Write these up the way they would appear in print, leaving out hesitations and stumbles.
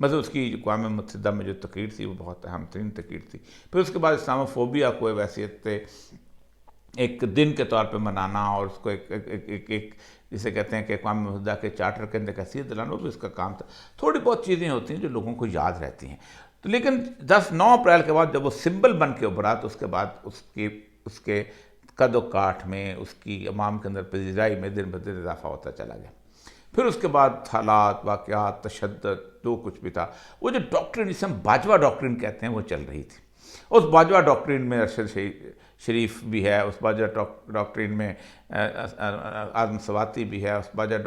مطلب اس کی اقوام متحدہ میں جو تقریر تھی وہ بہت اہم ترین تقریر تھی. پھر اس کے بعد اسلاموفوبیا کو ویسیت ایک دن کے طور پہ منانا اور اس کو ایک جسے کہتے ہیں کہ اقوام متحدہ کے چارٹر کے اندر حیثیت دلانا، وہ بھی اس کا کام تھا. تھوڑی بہت چیزیں ہوتی ہیں جو لوگوں کو یاد رہتی ہیں. تو لیکن 9 اپریل کے بعد جب وہ سمبل بن کے ابھرا تو اس کے بعد اس کے قد و کاٹھ میں، اس کی عوام کے اندر پذیرائی میں دن بدن اضافہ ہوتا چلا گیا. پھر اس کے بعد حالات، واقعات، تشدد، جو کچھ بھی تھا، وہ جو ڈاکٹرن جسے ہم باجوہ ڈاکٹرن کہتے ہیں وہ چل رہی تھی. اس باجوہ ڈاکٹرن میں ارشد شریف بھی ہے، اس باجوہ ڈاکٹرن میں اعظم سواتی بھی ہے، اس باجوہ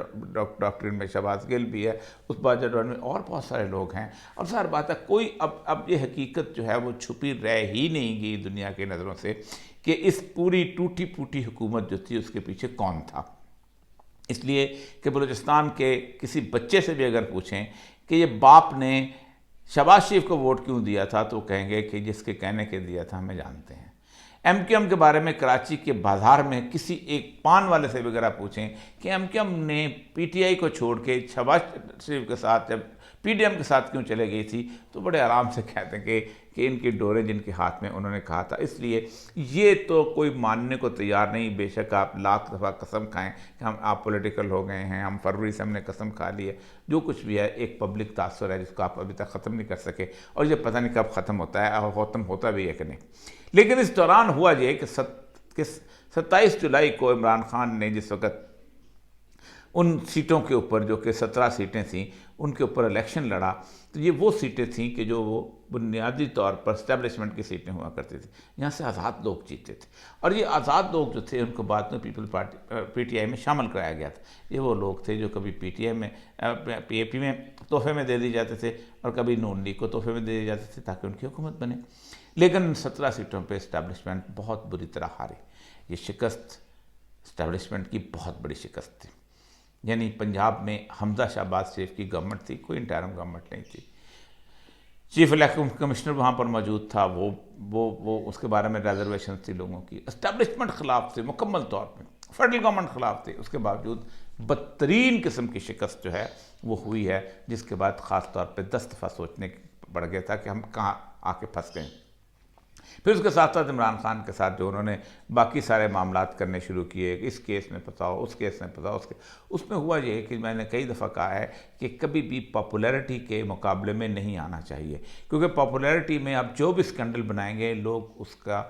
ڈاکٹرن میں شہباز گل بھی ہے، اس باجوہ ڈاکٹرن میں اور بہت سارے لوگ ہیں. اور ظاہر بات ہے کوئی اب یہ حقیقت جو ہے وہ چھپی رہ ہی نہیں گئی دنیا کی نظروں سے کہ اس پوری ٹوٹی پھوٹی حکومت جو تھی اس کے پیچھے کون تھا. اس لیے کہ بلوچستان کے کسی بچے سے بھی اگر پوچھیں کہ یہ باپ نے شہباز شریف کو ووٹ کیوں دیا تھا تو وہ کہیں گے کہ جس کے کہنے کے دیا تھا ہمیں جانتے ہیں. ایم کیو ایم کے بارے میں کراچی کے بازار میں کسی ایک پان والے سے بھی اگر آپ پوچھیں کہ ایم کیو ایم نے پی ٹی آئی کو چھوڑ کے شہباز شریف کے ساتھ جب پی ڈی ایم کے ساتھ کیوں چلے گئی تھی تو بڑے آرام سے کہتے ہیں کہ ان کی ڈوریں جن کے ہاتھ میں انہوں نے کہا تھا. اس لیے یہ تو کوئی ماننے کو تیار نہیں، بے شک آپ لاکھ دفعہ قسم کھائیں کہ آپ پولیٹیکل ہو گئے ہیں، ہم فروری سے ہم نے قسم کھا لی ہے، جو کچھ بھی ہے ایک پبلک تاثر ہے جس کو آپ ابھی تک ختم نہیں کر سکے، اور یہ پتہ نہیں کب ختم ہوتا ہے اور ختم ہوتا بھی ہے کہ نہیں. لیکن اس دوران ہوا یہ کہ 27 جولائی کو عمران خان نے جس وقت ان سیٹوں کے اوپر جو کہ 17 سیٹیں تھیں ان کے اوپر الیکشن لڑا تو یہ وہ سیٹیں تھیں کہ جو وہ بنیادی طور پر اسٹیبلشمنٹ کی سیٹیں ہوا کرتی تھیں. یہاں سے آزاد لوگ جیتے تھے اور یہ آزاد لوگ جو تھے ان کو بعد میں people party P T I میں شامل کرایا گیا تھا. یہ وہ لوگ تھے جو کبھی پی ٹی آئی میں پی اے پی میں تحفے میں دے دی جاتے تھے اور کبھی نون لیگ کو تحفے میں دے دی جاتے تھے تاکہ ان کی حکومت بنے. لیکن 17 سیٹوں پہ اسٹیبلشمنٹ بہت بری طرح ہاری. یہ شکست اسٹیبلشمنٹ کی بہت بڑی شکست تھی. یعنی پنجاب میں حمزہ شہباز شریف کی گورنمنٹ تھی، کوئی انٹرم گورنمنٹ نہیں تھی. چیف الیکشن کمشنر وہاں پر موجود تھا، وہ اس کے بارے میں ریزرویشن تھی لوگوں کی. اسٹیبلشمنٹ خلاف تھے مکمل طور پہ، فیڈرل گورنمنٹ خلاف تھی. اس کے باوجود بدترین قسم کی شکست جو ہے وہ ہوئی ہے، جس کے بعد خاص طور پہ 10 دفعہ سوچنے پڑ گیا تھا کہ ہم کہاں آ کے پھنس گئے. پھر اس کے ساتھ ساتھ عمران خان کے ساتھ جو انہوں نے باقی سارے معاملات کرنے شروع کیے، اس کیس میں پھنساؤ، اس کیس میں پھنساؤ، اس میں ہوا یہ کہ میں نے کئی دفعہ کہا ہے کہ کبھی بھی پاپولیرٹی کے مقابلے میں نہیں آنا چاہیے، کیونکہ پاپولیرٹی میں آپ جو بھی اسکینڈل بنائیں گے لوگ اس کا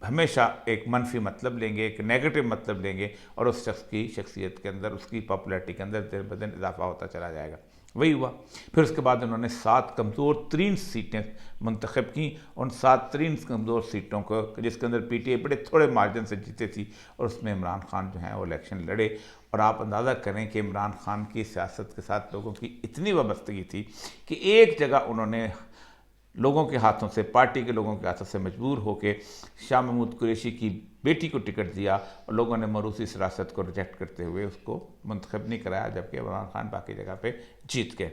ہمیشہ ایک منفی مطلب لیں گے، ایک نیگیٹو مطلب لیں گے اور اس شخص کی شخصیت کے اندر، اس کی پاپولیرٹی کے اندر دن بدن اضافہ ہوتا چلا جائے گا. وہی ہوا. پھر اس کے بعد انہوں نے 7 کمزور ترین سیٹیں منتخب کیں. ان 7 ترین کمزور سیٹوں کو جس کے اندر پی ٹی آئی بڑے تھوڑے مارجن سے جیتے تھی اور اس میں عمران خان جو ہیں وہ الیکشن لڑے. اور آپ اندازہ کریں کہ عمران خان کی سیاست کے ساتھ لوگوں کی اتنی وابستگی تھی کہ ایک جگہ انہوں نے لوگوں کے ہاتھوں سے، پارٹی کے لوگوں کے ہاتھوں سے مجبور ہو کے شاہ محمود قریشی کی بیٹی کو ٹکٹ دیا اور لوگوں نے موروثی سراست کو ریجیکٹ کرتے ہوئے اس کو منتخب نہیں کرایا، جبکہ عمران خان باقی جگہ پہ جیت گئے.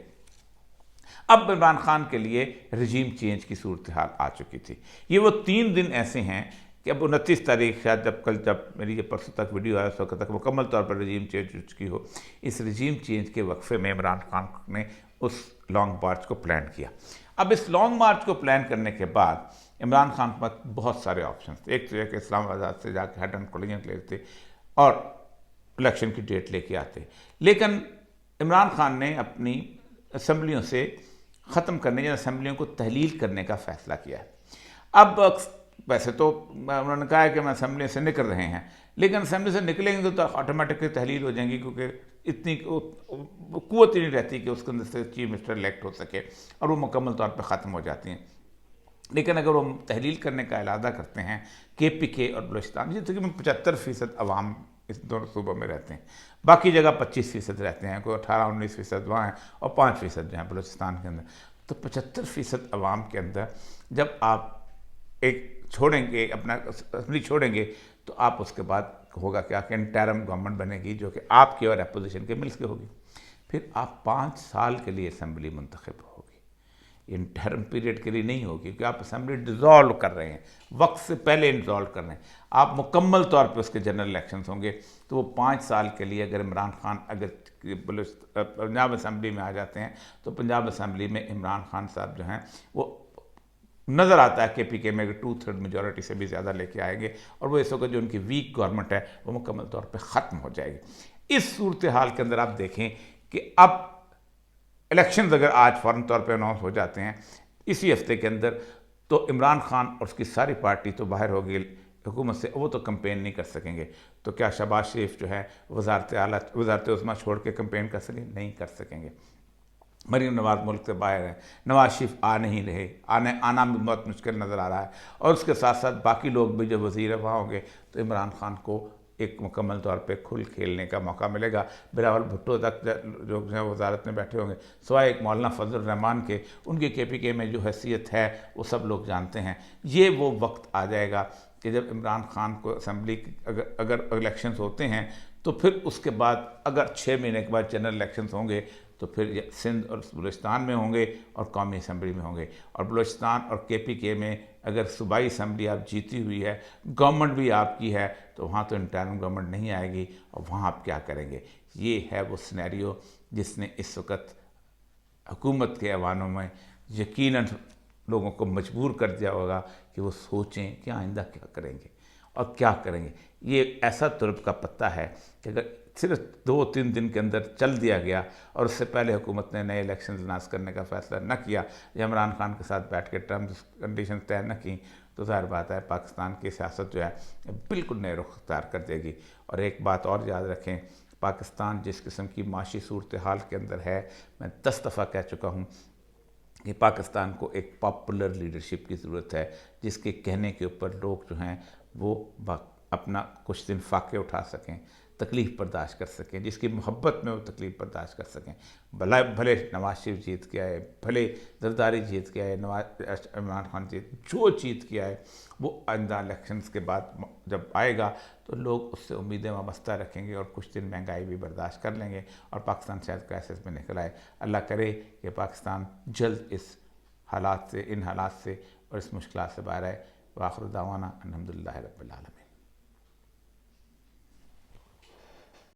اب عمران خان کے لیے رجیم چینج کی صورتحال آ چکی تھی. یہ وہ 3 دن ایسے ہیں کہ اب 29 تاریخ شاید جب میری یہ پرسوں تک ویڈیو آیا اس وقت تک مکمل طور پر رجیم چینج ہو چکی ہو. اس رجیم چینج کے وقفے میں عمران خان نے اس لانگ مارچ کو پلان کیا. اب اس لانگ مارچ کو پلان کرنے کے بعد عمران خان کے پاس بہت سارے آپشنز تھے. ایک تو یہ کہ اسلام آباد سے جا کے ہیڈ اینڈ کولیجن لیتے اور الیکشن کی ڈیٹ لے کے آتے، لیکن عمران خان نے اپنی اسمبلیوں سے ختم کرنے یا اسمبلیوں کو تحلیل کرنے کا فیصلہ کیا ہے. اب ویسے تو انہوں نے کہا ہے کہ ہم اسمبلی سے نکل رہے ہیں، لیکن اسمبلی سے نکلیں گے تو آٹومیٹکلی تحلیل ہو جائیں گی، کیونکہ اتنی قوت ہی نہیں رہتی کہ اس کے اندر سے چیف منسٹر الیکٹ ہو سکے اور وہ مکمل طور پہ ختم ہو جاتی ہیں. لیکن اگر وہ تحلیل کرنے کا ارادہ کرتے ہیں کے پی کے اور بلوچستان، یہ تقریباً 75% عوام اس دونوں صوبوں میں رہتے ہیں، باقی جگہ 25% رہتے ہیں، کوئی 18-19% وہاں ہیں اور 5% جو ہیں بلوچستان کے اندر. تو 75% عوام کے اندر جب آپ ایک چھوڑیں گے، اپنا اسمبلی چھوڑیں گے، تو آپ اس کے بعد ہوگا کیا کہ انٹرم گورنمنٹ بنے گی جو کہ آپ کی اور اپوزیشن کے مل کے ہوگی. پھر آپ 5 سال کے لیے اسمبلی منتخب ہوگی. انٹرم پیریڈ کے لیے نہیں ہوگی، کیونکہ آپ اسمبلی ڈیزالو کر رہے ہیں، وقت سے پہلے ڈیزالو کر رہے ہیں، آپ مکمل طور پہ اس کے جنرل الیکشنز ہوں گے، تو وہ 5 سال کے لیے اگر عمران خان اگر پنجاب اسمبلی میں آ جاتے ہیں تو پنجاب اسمبلی میں عمران خان صاحب جو ہیں وہ نظر آتا ہے کہ پی کے میں 2/3 میجورٹی سے بھی زیادہ لے کے آئیں گے، اور وہ اس وقت جو ان کی ویک گورنمنٹ ہے وہ مکمل طور پہ ختم ہو جائے گی۔ اس صورتحال کے اندر آپ دیکھیں کہ اب الیکشنز اگر آج فوراً طور پہ اناؤنس ہو جاتے ہیں اسی ہفتے کے اندر، تو عمران خان اور اس کی ساری پارٹی تو باہر ہوگی حکومت سے، وہ تو کمپین نہیں کر سکیں گے، تو کیا شہباز شریف جو ہے وزارت عظمیٰ چھوڑ کے کمپین کر سکیں؟ نہیں کر سکیں گے۔ مریم نواز ملک سے باہر ہیں، نواز شریف آ نہیں رہے، آنا بھی بہت مشکل نظر آ رہا ہے، اور اس کے ساتھ ساتھ باقی لوگ بھی جو وزیر وہاں ہوں گے، تو عمران خان کو ایک مکمل طور پہ کھل کھیلنے کا موقع ملے گا۔ بلاول بھٹو تک جو وزارت میں بیٹھے ہوں گے، سوائے ایک مولانا فضل الرحمان کے، ان کی کے پی کے میں جو حیثیت ہے وہ سب لوگ جانتے ہیں۔ یہ وہ وقت آ جائے گا کہ جب عمران خان کو اسمبلی اگر الیکشنز ہوتے ہیں تو پھر اس کے بعد اگر 6 مہینے کے بعد جنرل الیکشنز ہوں گے تو پھر سندھ اور بلوچستان میں ہوں گے اور قومی اسمبلی میں ہوں گے، اور بلوچستان اور کے پی کے میں اگر صوبائی اسمبلی آپ جیتی ہوئی ہے، گورنمنٹ بھی آپ کی ہے، تو وہاں تو انٹرم گورنمنٹ نہیں آئے گی، اور وہاں آپ کیا کریں گے؟ یہ ہے وہ سینیریو جس نے اس وقت حکومت کے ایوانوں میں یقیناً لوگوں کو مجبور کر دیا ہوگا کہ وہ سوچیں کہ آئندہ کیا کریں گے اور کیا کریں گے۔ یہ ایسا ترب کا پتہ ہے کہ اگر صرف 2-3 دن کے اندر چل دیا گیا اور اس سے پہلے حکومت نے نئے الیکشنز اناؤنس کرنے کا فیصلہ نہ کیا یا عمران خان کے ساتھ بیٹھ کے ٹرمز کنڈیشن طے نہ کی، تو ظاہر بات ہے پاکستان کی سیاست جو ہے بالکل نئے رخ اختیار کر دے گی۔ اور ایک بات اور یاد رکھیں، پاکستان جس قسم کی معاشی صورتحال کے اندر ہے، میں 10 دفعہ کہہ چکا ہوں کہ پاکستان کو ایک پاپولر لیڈرشپ کی ضرورت ہے، جس کے کہنے کے اوپر لوگ جو ہیں وہ اپنا کچھ دن فاقے اٹھا سکیں، تکلیف برداشت کر سکیں، جس کی محبت میں وہ تکلیف برداشت کر سکیں۔ بھلے نواز شریف جیت کے آئے، بھلے زرداری جیت کے آئے، عمران خان جو جیت کے آئے، وہ آئندہ الیکشنز کے بعد جب آئے گا تو لوگ اس سے امیدیں وابستہ رکھیں گے اور کچھ دن مہنگائی بھی برداشت کر لیں گے اور پاکستان شاید کرائسس میں نکل آئے۔ اللہ کرے کہ پاکستان جلد ان حالات سے اور اس مشکلات سے باہر آئے۔ وآخر دعوانا الحمدللہ رب العالمین۔